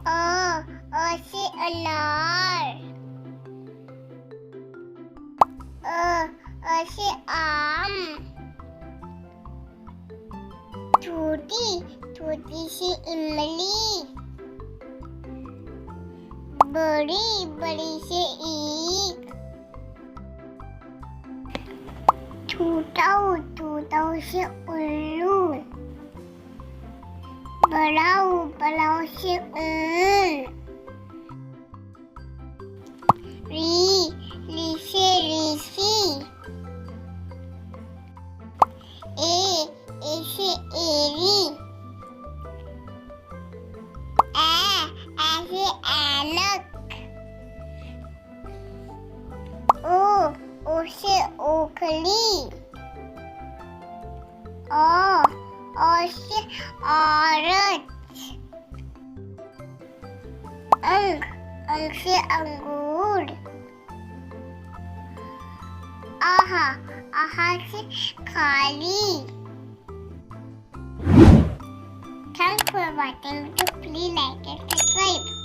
अ से अनार, अ से आम, छोटी सी इमली, बड़ी से ईख, टूटा से उल्लू, बड़ा से ऊन, री से ऋषि, ए से एरी, ए से ऐनक, ओ से ओखली, ओ से औरत, अंग से अंगूर, आहा से खाली. Thanks for watching. Please like and subscribe.